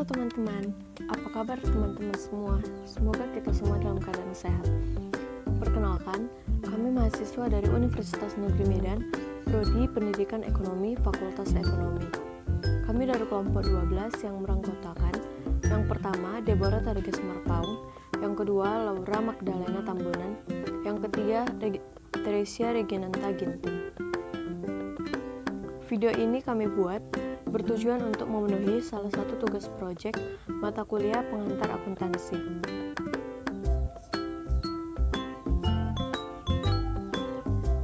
Halo teman-teman, apa kabar teman-teman semua? Semoga kita semua dalam keadaan sehat. Perkenalkan, kami mahasiswa dari Universitas Negeri Medan, Prodi Pendidikan Ekonomi, Fakultas Ekonomi. Kami dari kelompok 12 yang meranggotakan, yang pertama Deborah Tariges Marpaung, yang kedua Laura Magdalena Tambunan, yang ketiga Teresia Reginanta Ginting. Video ini kami buat bertujuan untuk memenuhi salah satu tugas proyek mata kuliah pengantar akuntansi.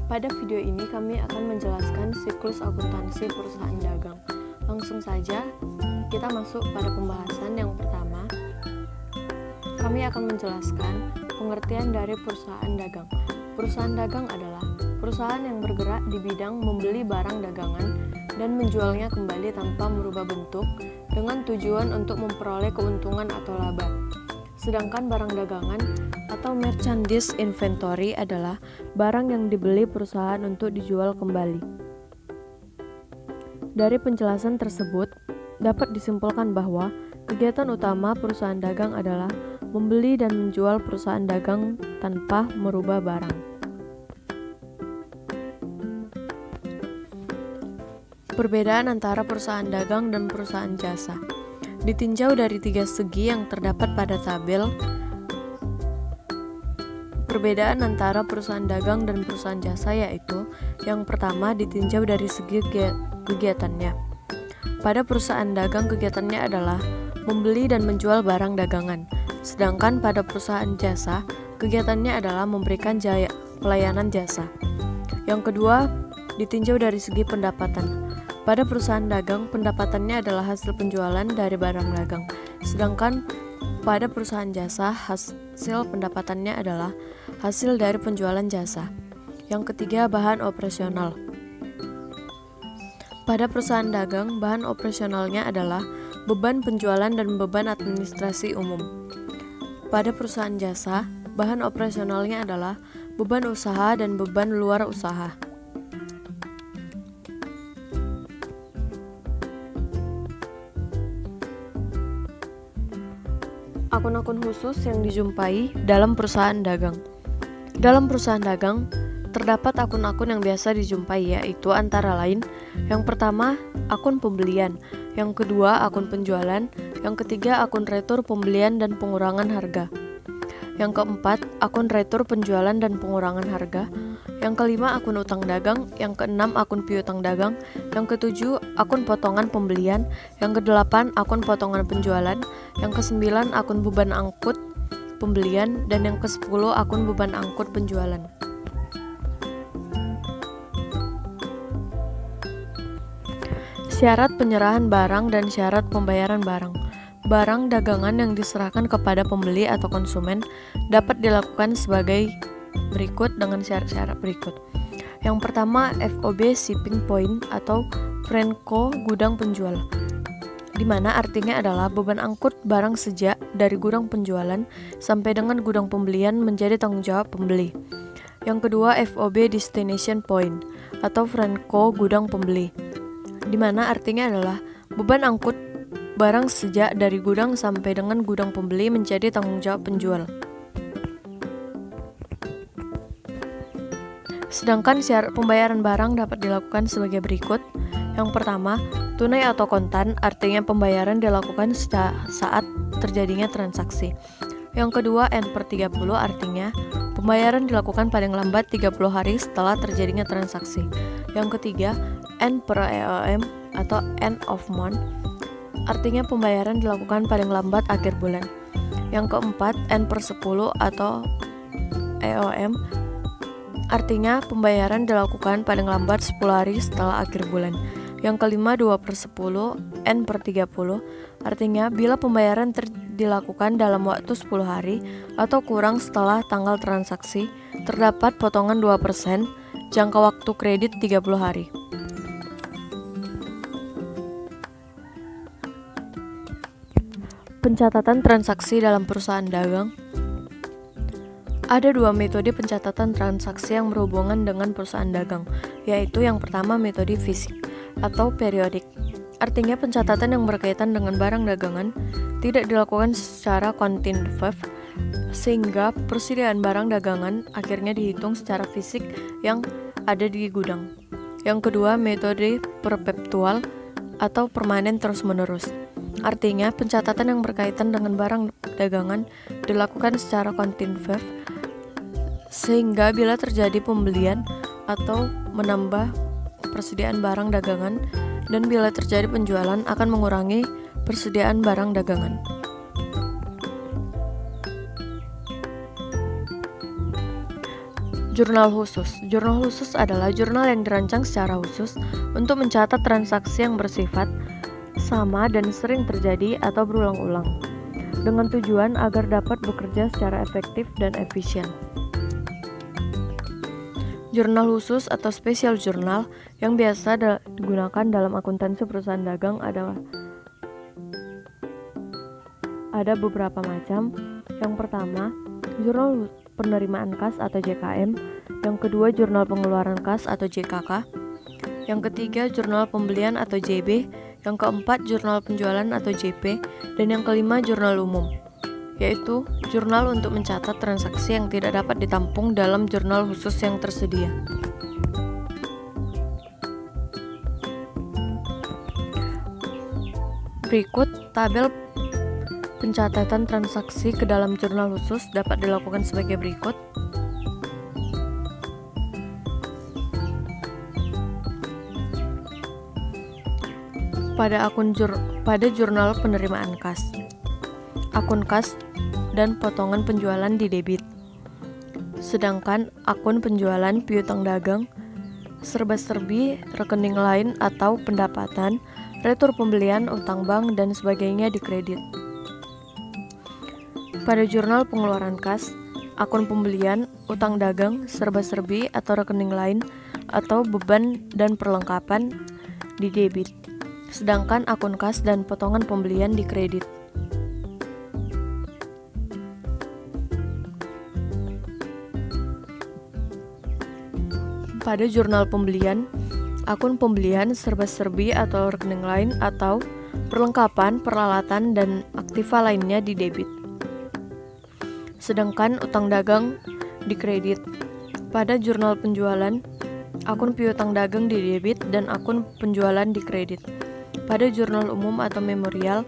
Pada video ini kami akan menjelaskan siklus akuntansi perusahaan dagang. Langsung saja kita masuk pada pembahasan yang pertama. Kami akan menjelaskan pengertian dari perusahaan dagang. Perusahaan dagang adalah perusahaan yang bergerak di bidang membeli barang dagangan dan menjualnya kembali tanpa merubah bentuk dengan tujuan untuk memperoleh keuntungan atau laba. Sedangkan barang dagangan atau merchandise inventory adalah barang yang dibeli perusahaan untuk dijual kembali. Dari penjelasan tersebut, dapat disimpulkan bahwa kegiatan utama perusahaan dagang adalah membeli dan menjual perusahaan dagang tanpa merubah barang. Perbedaan antara perusahaan dagang dan perusahaan jasa ditinjau dari 3 segi yang terdapat pada tabel. Perbedaan antara perusahaan dagang dan perusahaan jasa yaitu yang pertama ditinjau dari segi kegiatannya. Pada perusahaan dagang kegiatannya adalah membeli dan menjual barang dagangan, sedangkan pada perusahaan jasa kegiatannya adalah memberikan pelayanan jasa. Yang kedua ditinjau dari segi pendapatan. Pada perusahaan dagang, pendapatannya adalah hasil penjualan dari barang dagang. Sedangkan pada perusahaan jasa, hasil pendapatannya adalah hasil dari penjualan jasa. Yang ketiga, bahan operasional. Pada perusahaan dagang, bahan operasionalnya adalah beban penjualan dan beban administrasi umum. Pada perusahaan jasa, bahan operasionalnya adalah beban usaha dan beban luar usaha. Akun-akun khusus yang dijumpai dalam perusahaan dagang. Dalam perusahaan dagang, terdapat akun-akun yang biasa dijumpai yaitu antara lain, yang pertama, akun pembelian, yang kedua, akun penjualan, yang ketiga, akun retur pembelian dan pengurangan harga, yang keempat, akun retur penjualan dan pengurangan harga, yang kelima, akun utang dagang, yang keenam, akun piutang dagang, yang ketujuh, akun potongan pembelian, yang kedelapan, akun potongan penjualan, yang kesembilan, akun beban angkut pembelian, dan yang kesepuluh, akun beban angkut penjualan. Syarat penyerahan barang dan syarat pembayaran barang. Barang dagangan yang diserahkan kepada pembeli atau konsumen dapat dilakukan sebagai berikut dengan syarat-syarat berikut. Yang pertama, FOB shipping point atau Franco gudang penjual, di mana artinya adalah beban angkut barang sejak dari gudang penjualan sampai dengan gudang pembelian menjadi tanggung jawab pembeli. Yang kedua, FOB destination point atau Franco gudang pembeli, di mana artinya adalah beban angkut barang sejak dari gudang sampai dengan gudang pembeli menjadi tanggung jawab penjual. Sedangkan syarat pembayaran barang dapat dilakukan sebagai berikut. Yang pertama, tunai atau kontan, artinya pembayaran dilakukan saat terjadinya transaksi. Yang kedua, N/30, artinya pembayaran dilakukan paling lambat 30 hari setelah terjadinya transaksi. Yang ketiga, N/EOM atau end of month, artinya pembayaran dilakukan paling lambat akhir bulan. Yang keempat, N/10 atau EOM, artinya pembayaran dilakukan paling lambat 10 hari setelah akhir bulan. Yang kelima, 2/10 N/30, artinya bila pembayaran dilakukan dalam waktu 10 hari atau kurang setelah tanggal transaksi, terdapat potongan 2%, jangka waktu kredit 30 hari. Pencatatan transaksi dalam perusahaan dagang. Ada 2 metode pencatatan transaksi yang berhubungan dengan perusahaan dagang, yaitu yang pertama metode fisik atau periodik. Artinya pencatatan yang berkaitan dengan barang dagangan tidak dilakukan secara continuous, sehingga persediaan barang dagangan akhirnya dihitung secara fisik yang ada di gudang. Yang kedua, metode perpetual atau permanen terus-menerus. Artinya, pencatatan yang berkaitan dengan barang dagangan dilakukan secara continuous, sehingga bila terjadi pembelian atau menambah persediaan barang dagangan dan bila terjadi penjualan akan mengurangi persediaan barang dagangan. Jurnal khusus. Jurnal khusus adalah jurnal yang dirancang secara khusus untuk mencatat transaksi yang bersifat sama dan sering terjadi atau berulang-ulang, dengan tujuan agar dapat bekerja secara efektif dan efisien. Jurnal khusus atau special journal yang biasa digunakan dalam akuntansi perusahaan dagang ada beberapa macam. Yang pertama, jurnal penerimaan kas atau JKM. Yang kedua, jurnal pengeluaran kas atau JKK. Yang ketiga, jurnal pembelian atau JB. Yang keempat, jurnal penjualan atau JP. Dan yang kelima, jurnal umum, yaitu jurnal untuk mencatat transaksi yang tidak dapat ditampung dalam jurnal khusus yang tersedia. Berikut tabel pencatatan transaksi ke dalam jurnal khusus dapat dilakukan sebagai berikut. Pada jurnal penerimaan kas, akun kas dan potongan penjualan di debit. Sedangkan akun penjualan piutang dagang, serba-serbi, rekening lain atau pendapatan, retur pembelian, utang bank, dan sebagainya di kredit. Pada jurnal pengeluaran kas, akun pembelian, utang dagang, serba-serbi atau rekening lain atau beban dan perlengkapan di debit. Sedangkan akun kas dan potongan pembelian di kredit. Pada jurnal pembelian, akun pembelian, serba-serbi atau rekening lain atau perlengkapan, peralatan, dan aktiva lainnya di debit. Sedangkan utang dagang di kredit. Pada jurnal penjualan, akun piutang dagang di debit dan akun penjualan di kredit. Pada jurnal umum atau memorial,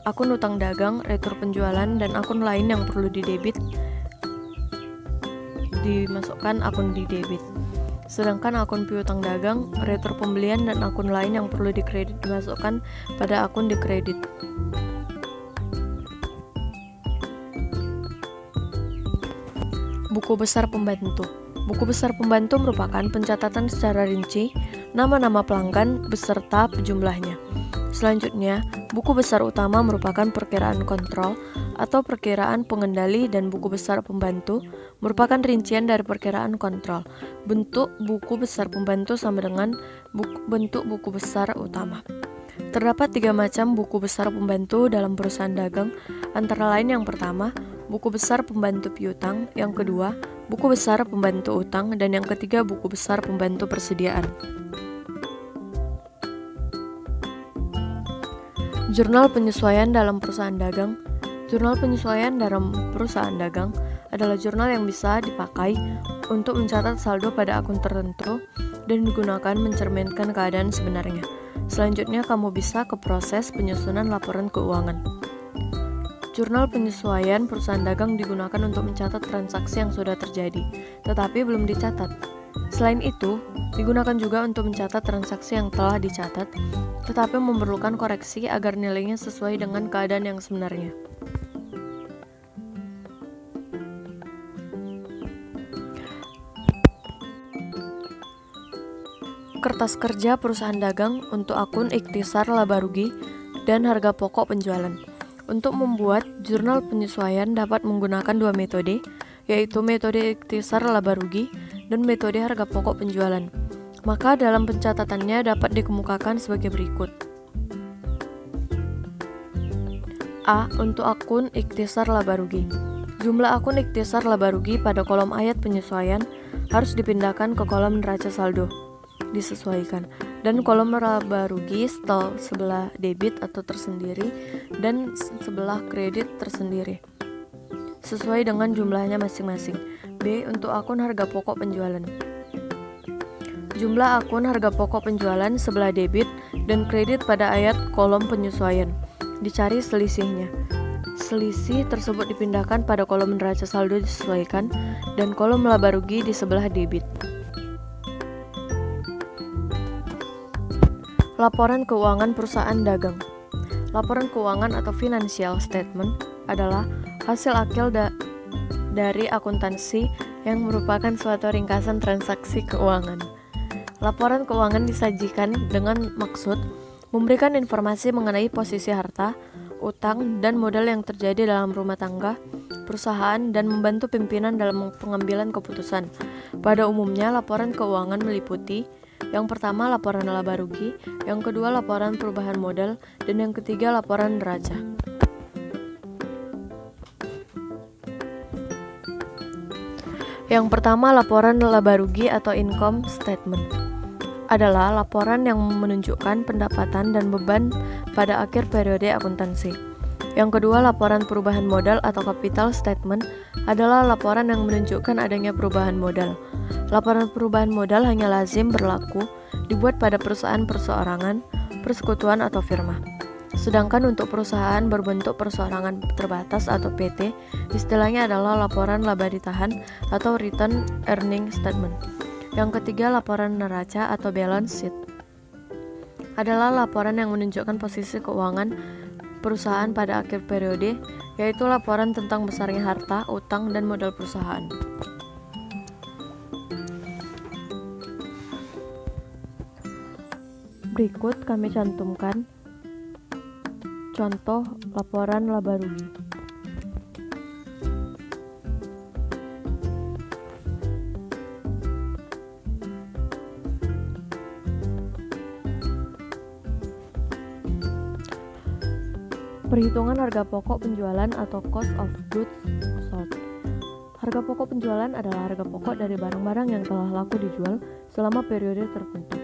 akun utang dagang, retur penjualan, dan akun lain yang perlu di debit dimasukkan akun di debit. Sedangkan akun piutang dagang, retur pembelian, dan akun lain yang perlu di kredit dimasukkan pada akun di kredit. Buku besar pembantu. Buku besar pembantu merupakan pencatatan secara rinci nama-nama pelanggan beserta jumlahnya. Selanjutnya, buku besar utama merupakan perkiraan kontrol atau perkiraan pengendali, dan buku besar pembantu merupakan rincian dari perkiraan kontrol. Bentuk buku besar pembantu sama dengan bentuk buku besar utama. Terdapat 3 macam buku besar pembantu dalam perusahaan dagang, antara lain yang pertama, buku besar pembantu piutang, yang kedua, buku besar pembantu utang, dan yang ketiga, buku besar pembantu persediaan. Jurnal penyesuaian dalam perusahaan dagang. Jurnal penyesuaian dalam perusahaan dagang adalah jurnal yang bisa dipakai untuk mencatat saldo pada akun tertentu dan digunakan mencerminkan keadaan sebenarnya. Selanjutnya, kamu bisa ke proses penyusunan laporan keuangan. Jurnal penyesuaian perusahaan dagang digunakan untuk mencatat transaksi yang sudah terjadi, tetapi belum dicatat. Selain itu, digunakan juga untuk mencatat transaksi yang telah dicatat, tetapi memerlukan koreksi agar nilainya sesuai dengan keadaan yang sebenarnya. Kertas kerja perusahaan dagang untuk akun ikhtisar laba rugi dan harga pokok penjualan. Untuk membuat jurnal penyesuaian dapat menggunakan 2 metode, yaitu metode ikhtisar laba rugi dan metode harga pokok penjualan. Maka dalam pencatatannya dapat dikemukakan sebagai berikut. A. Untuk akun ikhtisar laba rugi. Jumlah akun ikhtisar laba rugi pada kolom ayat penyesuaian harus dipindahkan ke kolom neraca saldo. Disesuaikan. dan kolom laba rugi sebelah debit atau tersendiri dan sebelah kredit tersendiri sesuai dengan jumlahnya masing-masing. B. Untuk akun harga pokok penjualan, jumlah akun harga pokok penjualan sebelah debit dan kredit pada ayat kolom penyesuaian. Dicari selisihnya. Selisih tersebut dipindahkan pada kolom neraca saldo disesuaikan dan kolom laba rugi di sebelah debit. Laporan keuangan perusahaan dagang. Laporan keuangan atau financial statement adalah hasil akhir dari akuntansi yang merupakan suatu ringkasan transaksi keuangan. Laporan keuangan disajikan dengan maksud memberikan informasi mengenai posisi harta, utang, dan modal yang terjadi dalam rumah tangga, perusahaan, dan membantu pimpinan dalam pengambilan keputusan. Pada umumnya, laporan keuangan meliputi yang pertama laporan laba rugi, yang kedua laporan perubahan modal, dan yang ketiga laporan neraca. Yang pertama laporan laba rugi atau income statement adalah laporan yang menunjukkan pendapatan dan beban pada akhir periode akuntansi. Yang kedua, laporan perubahan modal atau capital statement adalah laporan yang menunjukkan adanya perubahan modal. Laporan perubahan modal hanya lazim berlaku dibuat pada perusahaan perseorangan, persekutuan atau firma. Sedangkan untuk perusahaan berbentuk perseorangan terbatas atau PT, istilahnya adalah laporan laba ditahan atau return earning statement. Yang ketiga, laporan neraca atau balance sheet adalah laporan yang menunjukkan posisi keuangan perusahaan pada akhir periode, yaitu laporan tentang besarnya harta, utang, dan modal perusahaan. Berikut kami cantumkan contoh laporan laba rugi. Perhitungan harga pokok penjualan atau cost of goods sold. Harga pokok penjualan adalah harga pokok dari barang-barang yang telah laku dijual selama periode tertentu.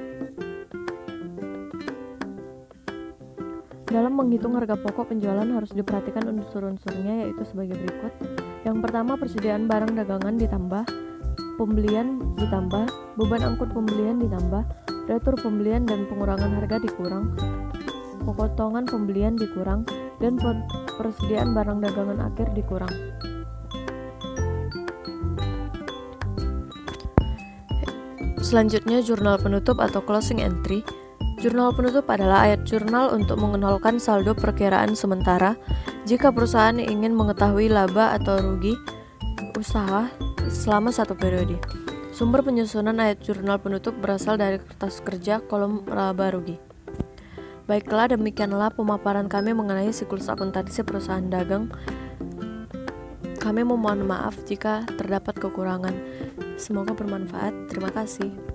Dalam menghitung harga pokok penjualan harus diperhatikan unsur-unsurnya, yaitu sebagai berikut. Yang pertama, persediaan barang dagangan ditambah, pembelian ditambah, beban angkut pembelian ditambah, retur pembelian dan pengurangan harga dikurang, potongan pembelian dikurang, dan persediaan barang dagangan akhir dikurang. Selanjutnya, jurnal penutup atau closing entry. Jurnal penutup adalah ayat jurnal untuk mengenolkan saldo perkiraan sementara jika perusahaan ingin mengetahui laba atau rugi usaha selama satu periode. Sumber penyusunan ayat jurnal penutup berasal dari kertas kerja kolom laba rugi. Baiklah, demikianlah pemaparan kami mengenai siklus akuntansi perusahaan dagang. Kami memohon maaf jika terdapat kekurangan. Semoga bermanfaat. Terima kasih.